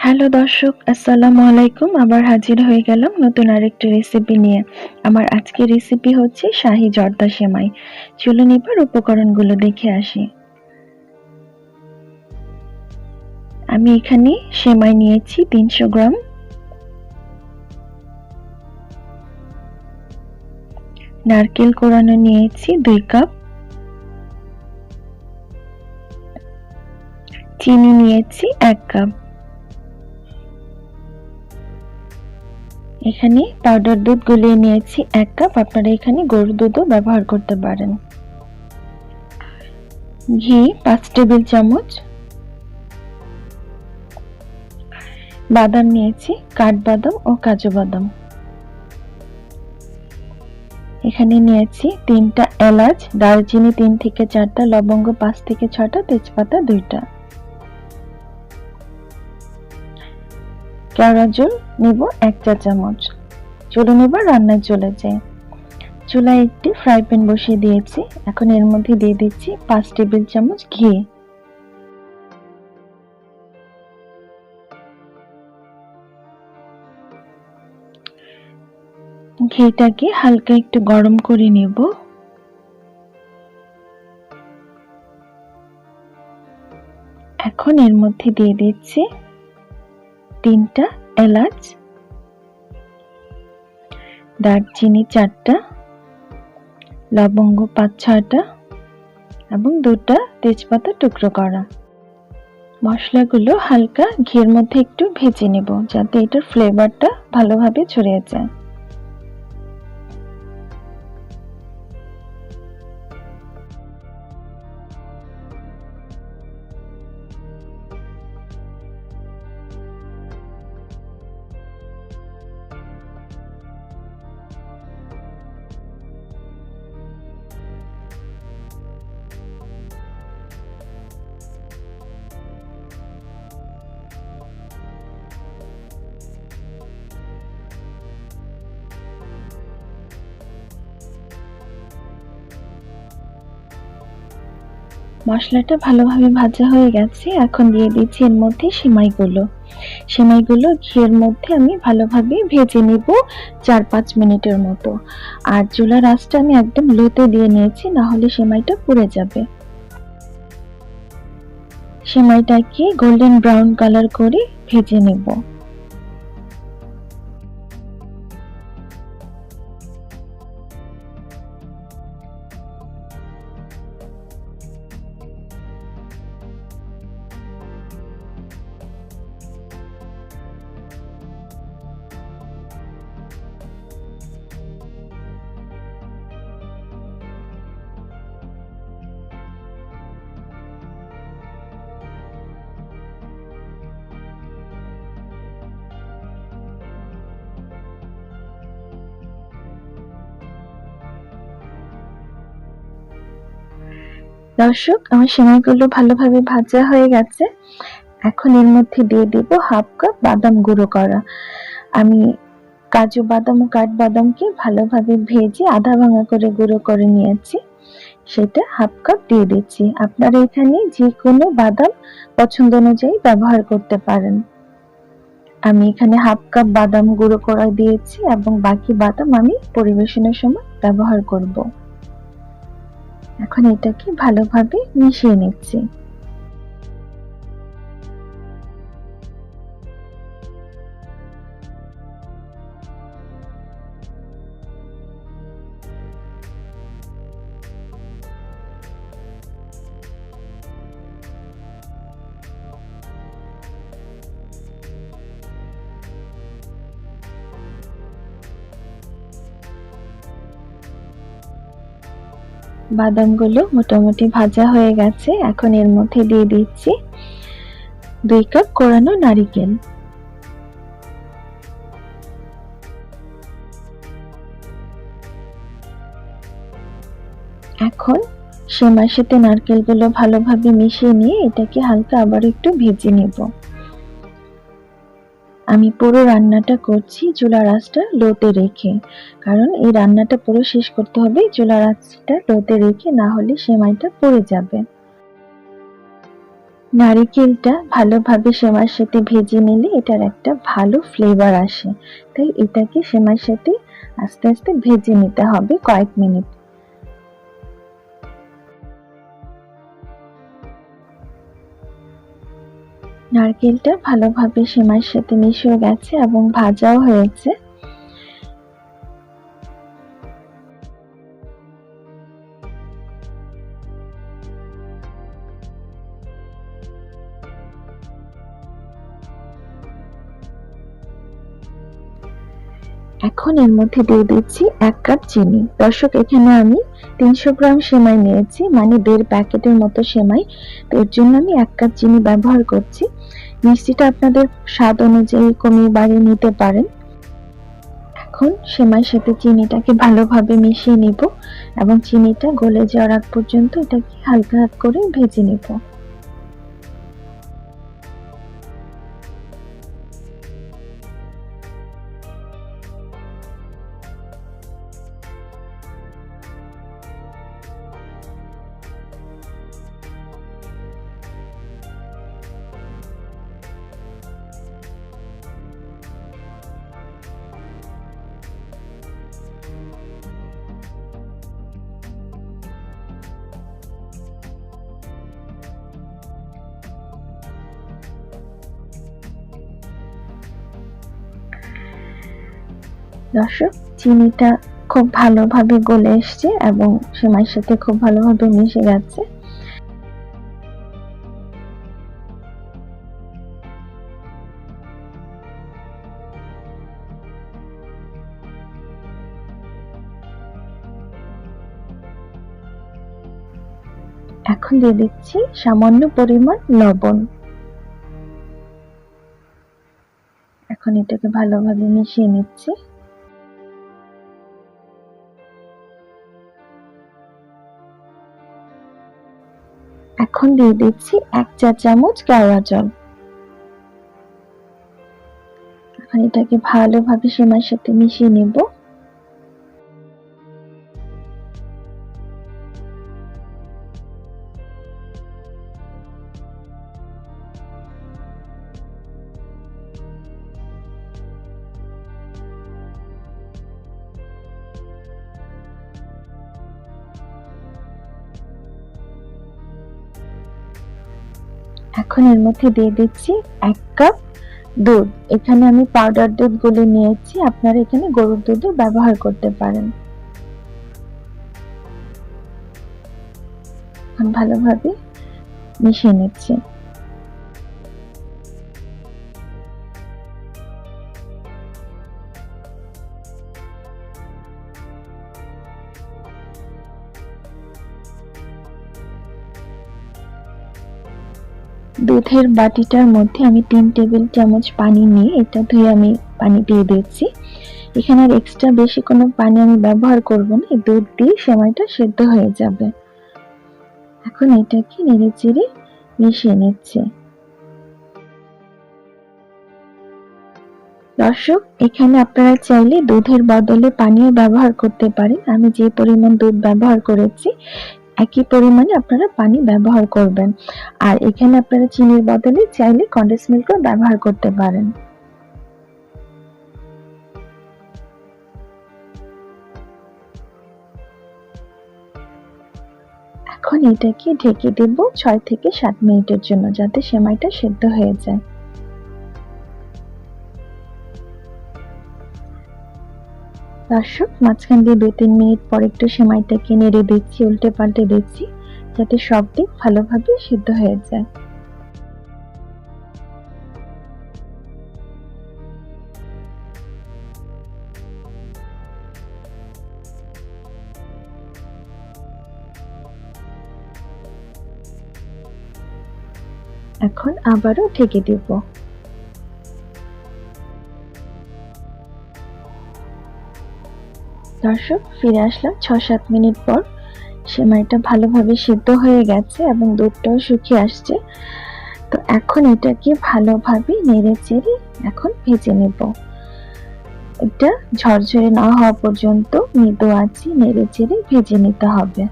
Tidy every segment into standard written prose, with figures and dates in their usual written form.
Hello দর্শক, আসসালামু আলাইকুম। আবার হাজির হয়ে গেলাম নতুন আরেকটি রেসিপি নিয়ে। আমার আজকের রেসিপি হচ্ছে শাহী জর্দা সেমাই। চলুন এবার উপকরণগুলো দেখে আসি। আমি এখানে সেমাই নিয়েছি 300 গ্রাম, নারকেল কোরানো নিয়েছি 2 কাপ, চিনি নিয়েছি 1 কাপ। এখানে পাউডার দুধ গুলিয়ে নিয়েছি 1 কাপ, আপনারা এখানে গরুর দুধও ব্যবহার করতে পারেন। ঘি 5 টেবিল চামচ, বাদাম নিয়েছি কাঠবাদাম ও কাজু বাদাম। এখানে নিয়েছি 3টা এলাচ, দারচিনি 3 থেকে 4টা, লবঙ্গ 5 থেকে 6টা, তেজপাতা 2টা। কেওড়া জল নেব 1 চা চামচ। চলুন এবার রান্নায় চলে যাই। চুলায় একটি ফ্রাই প্যান বসিয়ে দিয়েছি। এখন এর মধ্যে দিয়ে দিচ্ছি 5 টেবিল চামচ ঘি। ঘিটাকে হালকা একটু গরম করে নেব। এখন এর মধ্যে দিয়ে দিচ্ছি 3টা এলাচ, দারচিনি 4টা, লবঙ্গ 5-6টা এবং 2টা তেজপাতা টুকরো করা। মশলাগুলো হালকা ঘির মধ্যে একটু ভেজে নেব যাতে এটার ফ্লেভারটা ভালোভাবে ছড়িয়ে যায়। মশলাটা ভালোভাবে ভাজা হয়ে গেছে। এখন দিয়ে দিচ্ছি এর মধ্যে সেমাইগুলো ঘিয়ের মধ্যে আমি ভালোভাবে ভেজে নিব 4-5 মিনিটের মতো। আর চুলার আঁচটা আমি একদম লোতে দিয়ে নিয়েছি, না হলে সেমাইটা পুড়ে যাবে। সেমাইটাকে গোল্ডেন ব্রাউন কালার করে ভেজে নেব। দর্শক, আমার সেমাইগুলো ভালোভাবে ভাজা হয়ে গেছে। এখন এর মধ্যে দিয়ে দিব 1/2 কাপ বাদাম গুঁড়ো করা। আমি কাজু বাদাম ও কাঠবাদামকে ভালোভাবে ভেজে আধা ভাঙা করে গুঁড়ো করে নিয়েছি, সেটা 1/2 কাপ দিয়ে দিচ্ছি। আপনারা এখানে যে কোনো বাদাম পছন্দ অনুযায়ী ব্যবহার করতে পারেন। আমি এখানে 1/2 কাপ বাদাম গুঁড়ো করা দিয়েছি এবং বাকি বাদাম আমি পরিবেশনের সময় ব্যবহার করব। এখন এটাকে ভালোভাবে মিশিয়ে নিচ্ছি। বাদামগুলো মোটামুটি ভাজা হয়ে গেছে। এখন এর মধ্যে দিয়ে দিচ্ছি 2 কাপ কোরানো নারিকেল। এখন সেমাইয়ের সাথে নারকেলগুলো ভালোভাবে মিশিয়ে নিয়ে এটাকে হালকা আবার একটু ভেজে নেব। আমি পুরো রান্নাটা করছি চুলার আঁচটা লোতে রেখে, কারণ এই রান্নাটা পুরো শেষ করতে হবে চুলার আঁচটা লোতে রেখে, না হলে সেমাইটা পুড়ে যাবে। নারিকেলটা ভালোভাবে সেমাইয়ের সাথে ভেজে নিলে এটার একটা ভালো ফ্লেভার আসে, তাই এটাকে সেমাইয়ের সাথে আস্তে আস্তে ভেজে নিতে হবে কয়েক মিনিট। নারকেলটা ভালোভাবে সেমাইয়ের সাথে মিশে গেছে এবং ভাজাও হয়েছে। এখন এর মধ্যে দিয়ে দিচ্ছি 1 কাপ চিনি। দর্শক, এখানে আমি 300 গ্রাম সেমাই নিয়েছি, মানে 1.5 প্যাকেটের মতো সেমাই। তো এর জন্য আমি 1 কাপ চিনি ব্যবহার করছি। মিষ্টিটা আপনাদের স্বাদ অনুযায়ী কমিয়ে বাড়িয়ে নিতে পারেন। এখন সেমাইয়ের সাথে চিনিটাকে ভালোভাবে মিশিয়ে নিব এবং চিনিটা গলে যাওয়ার আগ পর্যন্ত এটাকে হালকা করে ভেজে নিব। দর্শক, চিনিটা খুব ভালোভাবে গলে এসছে এবং সেমাইয়ের সাথে খুব ভালোভাবে মিশে গেছে। এখন দিয়ে দিচ্ছি সামান্য পরিমাণ লবণ। এখন এটাকে ভালোভাবে মিশিয়ে নিচ্ছি। এখন দিয়ে দিচ্ছি 1 চা চামচ কেওড়া জল। এখন এটাকে ভালোভাবে সেমাইয়ের সাথে মিশিয়ে নেব। এখন এর মধ্যে দিয়ে দিচ্ছি 1 কাপ দুধ। এখানে আমি পাউডার দুধ গুলে নিয়েছি, আপনারা এখানে গরুর দুধও ব্যবহার করতে পারেন। এখন ভালোভাবে মিশিয়ে নিচ্ছি। দুধের বাটিটার মধ্যে আমি 3 টেবিল চামচ পানি নিয়ে এটা ধুয়ে আমি পানি দিয়ে দিচ্ছি। এখানে আর এক্সট্রা বেশি কোনো পানি আমি ব্যবহার করব না, এই দুধ দিয়ে সেমাইটা সেদ্ধ হয়ে যাবে। এখন এটাকে নেড়েচেড়ে মিশিয়ে নিচ্ছি। দর্শক, এখানে আপনারা চাইলে দুধের বদলে পানিও ব্যবহার করতে পারেন। আমি যে পরিমাণ দুধ ব্যবহার করেছি একই পরিমাণে আপনারা পানি ব্যবহার করবেন। আর এখানে আপনারা চিনির বদলে চাইলে কনডেন্স মিল্কও ব্যবহার করতে পারেন। এখন এটাকে ঢেকে দেব 6 থেকে 7 মিনিটের জন্য, যাতে সেমাইটা সেদ্ধ হয়ে যায়। দর্শক, মাঝখান দিয়ে 2-3 মিনিট পর একটু সেমাইটাকে নেড়ে দিচ্ছি, উল্টে পাল্টে দিচ্ছি, যাতে সব দিক ভালোভাবে সিদ্ধ হয়ে যায়। এখন আবারও ঢেকে দেব। দর্শক, ফিরে আসলাম 6-7 মিনিট পর। সেমাইটা ভালোভাবে সিদ্ধ হয়ে গেছে এবং দুধটাও শুকিয়ে আসছে। তো এখন এটাকে ভালোভাবে নেড়েচেড়ে এখন ভেজে নেব। এটা ঝরঝরে না হওয়া পর্যন্ত মৃদু আঁচে নেড়েচেড়ে ভেজে নিতে হবে।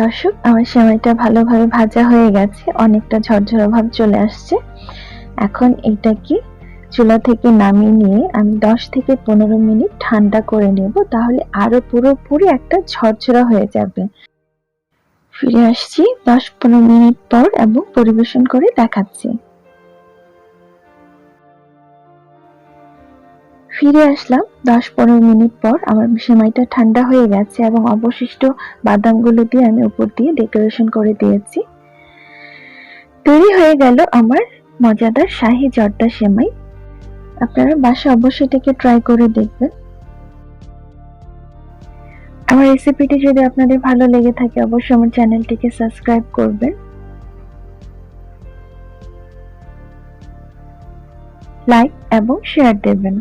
দর্শক, আমার সেমাইটা ভালোভাবে ভাজা হয়ে গেছে, অনেকটা ঝরঝরা ভাব চলে আসছে। এখন এইটাকে চুলা থেকে নামিয়ে নিয়ে আমি 10 থেকে 15 মিনিট ঠান্ডা করে নেব, তাহলে আরো পুরোপুরি একটা ঝরঝরা হয়ে যাবে। ফিরে আসছি 10-15 মিনিট পর এবং পরিবেশন করে দেখাচ্ছি। ফিরে আসলাম 10-15 মিনিট পর। আমার সেমাইটা ঠান্ডা হয়ে গেছে এবং অবশিষ্ট বাদামগুলো দিয়ে আমি উপর দিয়ে ডেকোরেশন করে দিয়েছি। তৈরি হয়ে গেল আমার মজাদার শাহী জর্দা সেমাই। আপনারা বাসায় অবশ্যই এটাকে ট্রাই করে দেখবেন। আমার রেসিপিটি যদি আপনাদের ভালো লেগে থাকে অবশ্যই আমার চ্যানেলটিকে সাবস্ক্রাইব করবেন, লাইক এবং শেয়ার দেবেন।